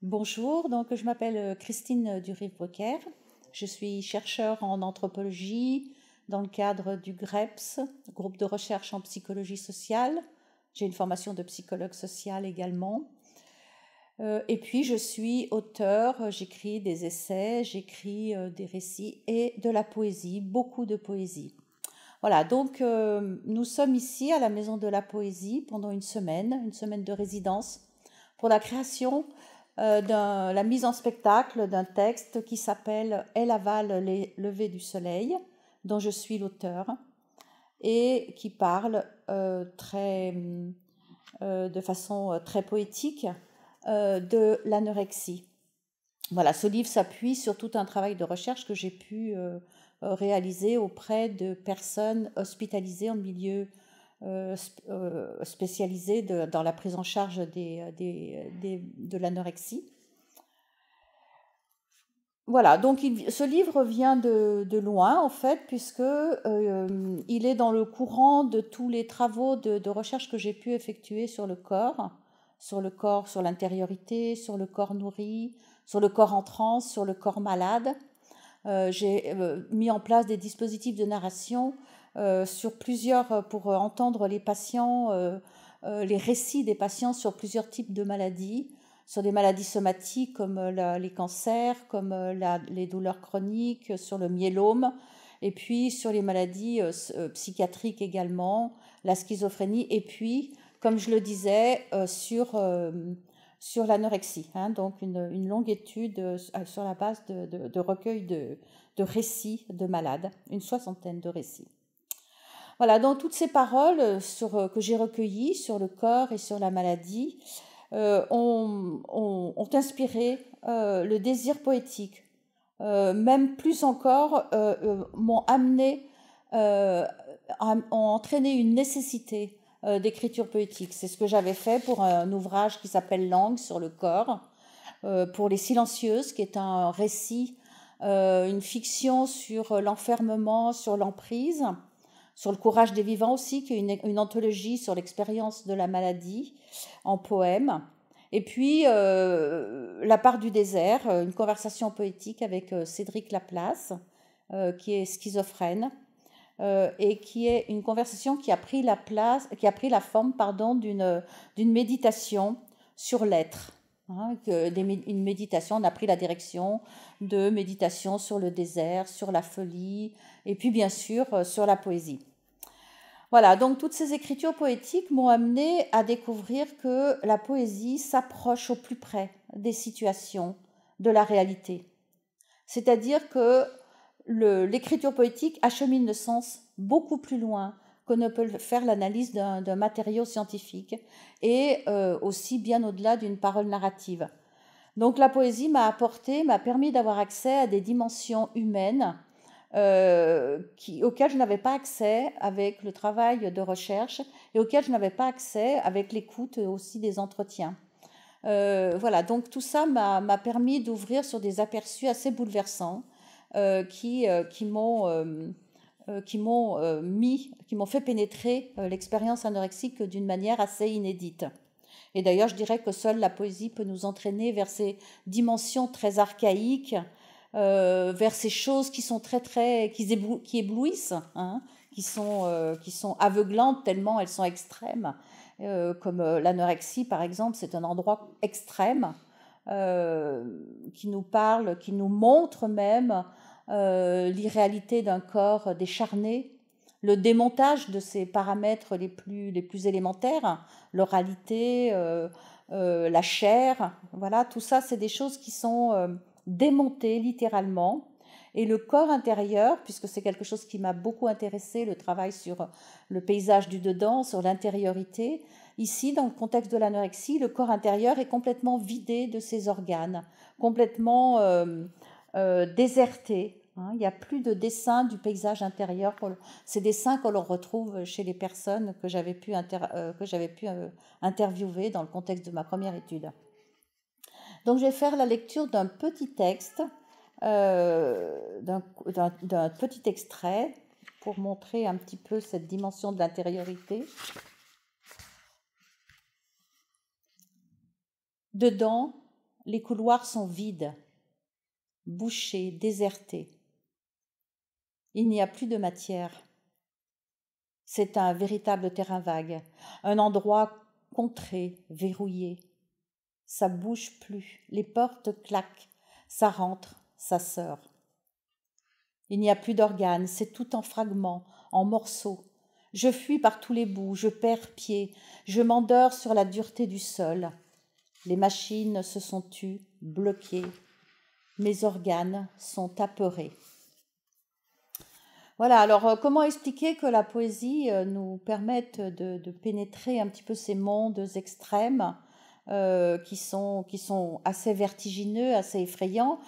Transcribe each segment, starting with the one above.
Bonjour, donc je m'appelle Christine Durieux-Brucker. Je suis chercheure en anthropologie dans le cadre du GREPS, groupe de recherche en psychologie sociale. J'ai une formation de psychologue social également. Et puis je suis auteure, j'écris des essais, j'écris des récits et de la poésie, beaucoup de poésie. Voilà, donc nous sommes ici à la Maison de la Poésie pendant une semaine de résidence pour la création la mise en spectacle d'un texte qui s'appelle « Elle avale les levées du soleil », dont je suis l'auteur, et qui parle de façon très poétique de l'anorexie. Voilà, ce livre s'appuie sur tout un travail de recherche que j'ai pu réaliser auprès de personnes hospitalisées en milieu spécialisé dans la prise en charge de l'anorexie. Voilà, donc ce livre vient de loin en fait, puisque il est dans le courant de tous les travaux de recherche que j'ai pu effectuer sur le corps, sur l'intériorité, sur le corps nourri, sur le corps en transe, sur le corps malade. J'ai mis en place des dispositifs de narration pour entendre les patients, les récits des patients sur plusieurs types de maladies, sur des maladies somatiques comme les cancers, comme les douleurs chroniques, sur le myélome, et puis sur les maladies psychiatriques également, la schizophrénie, et puis, comme je le disais, sur l'anorexie, donc une longue étude sur la base de recueils de récits de malades, une 60aine de récits. Voilà, donc toutes ces paroles que j'ai recueillies sur le corps et sur la maladie ont inspiré le désir poétique. Même plus encore, m'ont entraîné une nécessité d'écriture poétique. C'est ce que j'avais fait pour un ouvrage qui s'appelle Langue sur le corps, pour Les Silencieuses, qui est un récit, une fiction sur l'enfermement, sur l'emprise, sur le courage des vivants aussi, qui est une anthologie sur l'expérience de la maladie en poème. Et puis, La part du désert, une conversation poétique avec Cédric Laplace, qui est schizophrène, et qui est une conversation qui a pris la forme d'une méditation sur l'être. Une méditation, on a pris la direction de méditation sur le désert, sur la folie, et puis bien sûr sur la poésie. Voilà, donc toutes ces écritures poétiques m'ont amené à découvrir que la poésie s'approche au plus près des situations, de la réalité. C'est-à-dire que l'écriture poétique achemine le sens beaucoup plus loin que ne peut faire l'analyse d'un matériau scientifique et aussi bien au-delà d'une parole narrative. Donc la poésie m'a permis d'avoir accès à des dimensions humaines auxquelles je n'avais pas accès avec le travail de recherche et auxquelles je n'avais pas accès avec l'écoute aussi des entretiens. Voilà, donc tout ça m'a permis d'ouvrir sur des aperçus assez bouleversants qui m'ont fait pénétrer l'expérience anorexique d'une manière assez inédite. Et d'ailleurs, je dirais que seule la poésie peut nous entraîner vers ces dimensions très archaïques, vers ces choses qui sont qui éblouissent, qui sont aveuglantes tellement elles sont extrêmes, comme l'anorexie par exemple, c'est un endroit extrême qui nous parle, qui nous montre même l'irréalité d'un corps décharné, le démontage de ces paramètres les plus élémentaires, l'oralité, la chair, voilà, tout ça c'est des choses qui sont démontées littéralement. Et le corps intérieur, puisque c'est quelque chose qui m'a beaucoup intéressé, le travail sur le paysage du dedans, sur l'intériorité, ici, dans le contexte de l'anorexie, le corps intérieur est complètement vidé de ses organes, complètement déserté. Il n'y a plus de dessin du paysage intérieur. Ces dessins que l'on retrouve chez les personnes que j'avais pu interviewer dans le contexte de ma première étude. Donc, je vais faire la lecture d'un petit texte, d'un petit extrait pour montrer un petit peu cette dimension de l'intériorité. Dedans, les couloirs sont vides, bouchés, désertés. Il n'y a plus de matière. C'est un véritable terrain vague, un endroit contré, verrouillé. Ça bouge plus, les portes claquent, ça rentre, ça sort. Il n'y a plus d'organes, c'est tout en fragments, en morceaux. Je fuis par tous les bouts, je perds pied, je m'endors sur la dureté du sol. Les machines se sont tues, bloquées. Mes organes sont apeurés. Voilà, alors comment expliquer que la poésie nous permette de pénétrer un petit peu ces mondes extrêmes qui sont assez vertigineux, assez effrayants.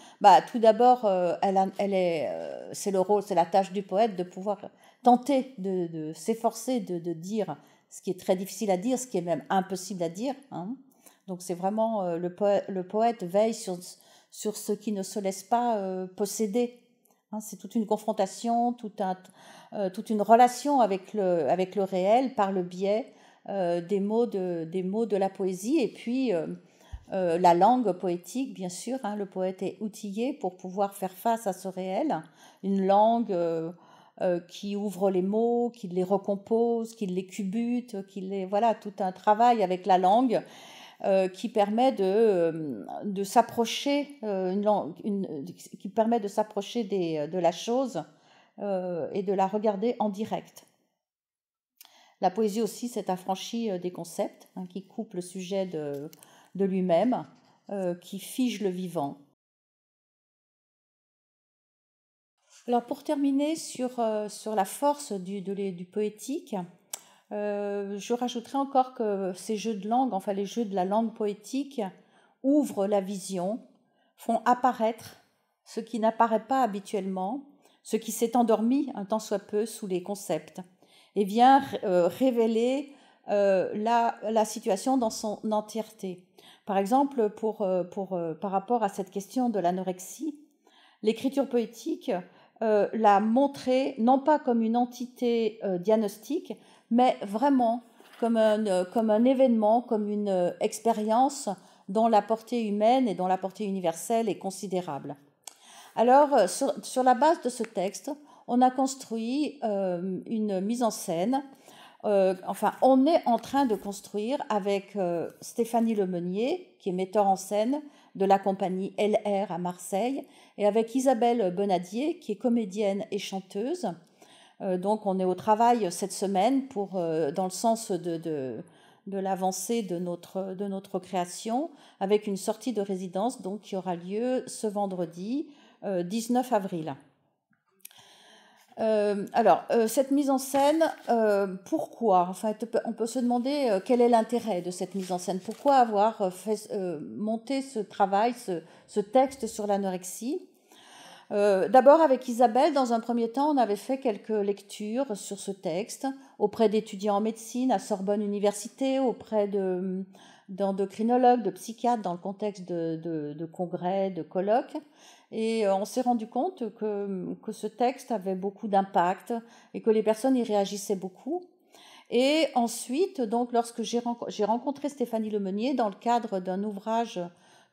Tout d'abord, c'est le rôle, c'est la tâche du poète de pouvoir tenter de s'efforcer de dire ce qui est très difficile à dire, ce qui est même impossible à dire. Hein. Donc c'est vraiment le poète veille sur ce qui ne se laisse pas posséder. Hein, c'est toute une confrontation, toute une relation avec le réel par le biais des mots de la poésie, et puis la langue poétique, bien sûr. Hein, le poète est outillé pour pouvoir faire face à ce réel, une langue qui ouvre les mots, qui les recompose, qui les culbute, voilà, tout un travail avec la langue qui permet de s'approcher qui permet de s'approcher de la chose et de la regarder en direct. La poésie aussi s'est affranchie des concepts qui coupent le sujet de lui-même, qui figent le vivant. Alors pour terminer sur la force du poétique, je rajouterai encore que ces jeux de langue, enfin les jeux de la langue poétique, ouvrent la vision, font apparaître ce qui n'apparaît pas habituellement, ce qui s'est endormi un tant soit peu sous les concepts, et vient révéler la situation dans son entièreté. Par exemple, par rapport à cette question de l'anorexie, l'écriture poétique l'a montrée non pas comme une entité diagnostique, mais vraiment comme un événement, comme une expérience dont la portée humaine et dont la portée universelle est considérable. Alors, sur la base de ce texte, on a construit une mise en scène. On est en train de construire avec Stéphanie Lemeunier, qui est metteur en scène de la compagnie LR à Marseille, et avec Isabelle Benadier, qui est comédienne et chanteuse. Donc on est au travail cette semaine dans le sens de l'avancée de notre création, avec une sortie de résidence donc, qui aura lieu ce vendredi 19 avril. Cette mise en scène, pourquoi ? Enfin, on peut se demander quel est l'intérêt de cette mise en scène. Pourquoi avoir monté ce travail, ce texte sur l'anorexie ? D'abord, avec Isabelle, dans un premier temps, on avait fait quelques lectures sur ce texte auprès d'étudiants en médecine à Sorbonne Université, auprès d'endocrinologues, de psychiatres dans le contexte de congrès, de colloques. Et on s'est rendu compte que ce texte avait beaucoup d'impact et que les personnes y réagissaient beaucoup. Et ensuite, donc, lorsque j'ai rencontré Stéphanie Lemeunier dans le cadre d'un ouvrage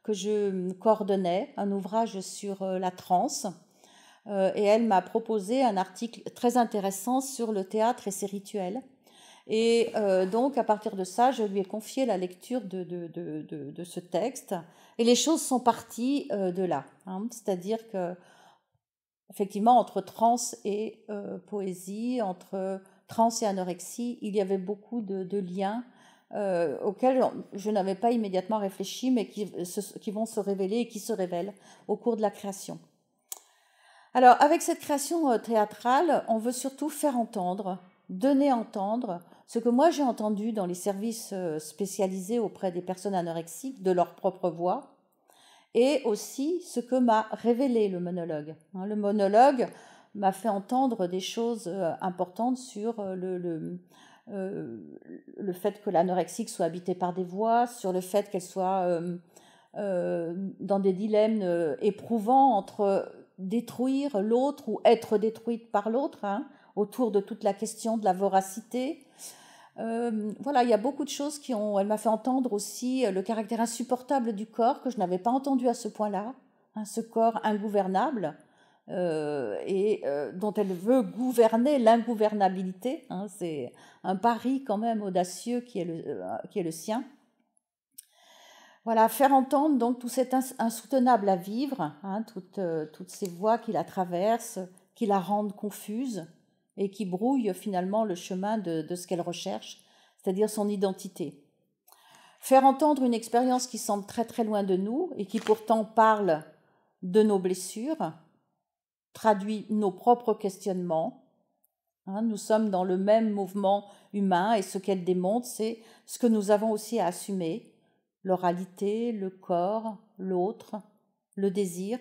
que je coordonnais, un ouvrage sur la transe, et elle m'a proposé un article très intéressant sur le théâtre et ses rituels. Et donc, à partir de ça, je lui ai confié la lecture de ce texte, et les choses sont parties de là. Hein. C'est-à-dire que, effectivement, entre transe et poésie, entre transe et anorexie, il y avait beaucoup de liens auxquels je n'avais pas immédiatement réfléchi, mais qui vont se révéler et qui se révèlent au cours de la création. Alors, avec cette création théâtrale, on veut surtout faire entendre, donner à entendre ce que moi j'ai entendu dans les services spécialisés auprès des personnes anorexiques de leur propre voix, et aussi ce que m'a révélé le monologue. Le monologue m'a fait entendre des choses importantes sur le fait que l'anorexique soit habitée par des voix, sur le fait qu'elle soit dans des dilemmes éprouvants entre détruire l'autre ou être détruite par l'autre, autour de toute la question de la voracité, Voilà, il y a beaucoup de choses qui ont... Elle m'a fait entendre aussi le caractère insupportable du corps que je n'avais pas entendu à ce point-là, hein, ce corps ingouvernable dont elle veut gouverner l'ingouvernabilité, hein, c'est un pari quand même audacieux qui est le sien. Voilà, faire entendre donc tout cet insoutenable à vivre, hein, toutes ces voix qui la traversent, qui la rendent confuse et qui brouillent finalement le chemin de ce qu'elle recherche, c'est-à-dire son identité. Faire entendre une expérience qui semble très très loin de nous et qui pourtant parle de nos blessures, traduit nos propres questionnements. Hein, nous sommes dans le même mouvement humain et ce qu'elle démontre, c'est ce que nous avons aussi à assumer, l'oralité, le corps, l'autre, le désir.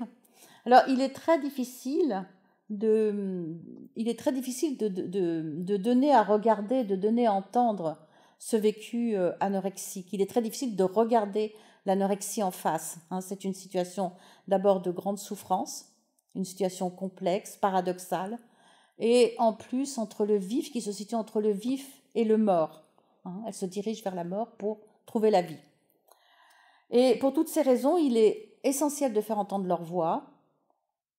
Alors, il est très difficile de donner à regarder, de donner à entendre ce vécu anorexique. Il est très difficile de regarder l'anorexie en face. Hein, c'est une situation d'abord de grande souffrance, une situation complexe, paradoxale, et en plus qui se situe entre le vif et le mort. Hein, elle se dirige vers la mort pour trouver la vie. Et pour toutes ces raisons, il est essentiel de faire entendre leur voix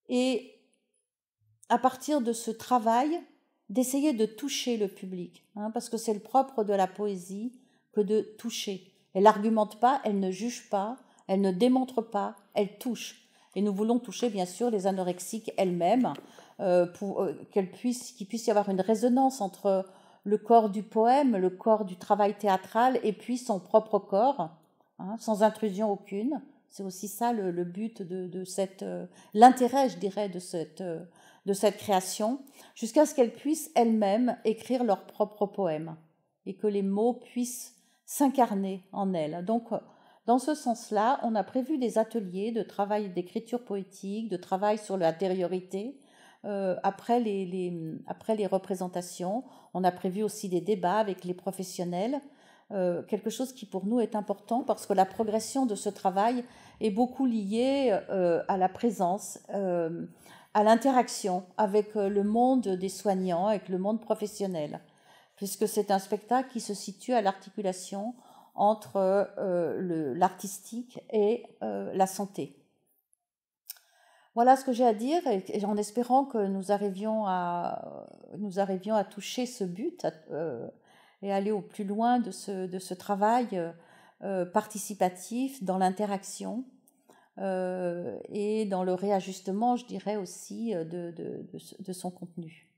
et à partir de ce travail, d'essayer de toucher le public, hein, parce que c'est le propre de la poésie que de toucher. Elle n'argumente pas, elle ne juge pas, elle ne démontre pas, elle touche. Et nous voulons toucher bien sûr les anorexiques elles-mêmes pour qu'il puisse y avoir une résonance entre le corps du poème, le corps du travail théâtral et puis son propre corps, hein, sans intrusion aucune. C'est aussi ça le but de cette... l'intérêt, je dirais, de cette création, jusqu'à ce qu'elles puissent elles-mêmes écrire leurs propres poèmes et que les mots puissent s'incarner en elles. Donc, dans ce sens-là, on a prévu des ateliers de travail d'écriture poétique, de travail sur l'intériorité. Après les représentations, on a prévu aussi des débats avec les professionnels, quelque chose qui pour nous est important parce que la progression de ce travail est beaucoup liée à la présence, à l'interaction avec le monde des soignants, avec le monde professionnel, puisque c'est un spectacle qui se situe à l'articulation entre l'artistique et la santé. Voilà ce que j'ai à dire, et en espérant que nous arrivions à toucher ce but et aller au plus loin de ce travail participatif dans l'interaction et dans le réajustement, je dirais aussi, de son contenu.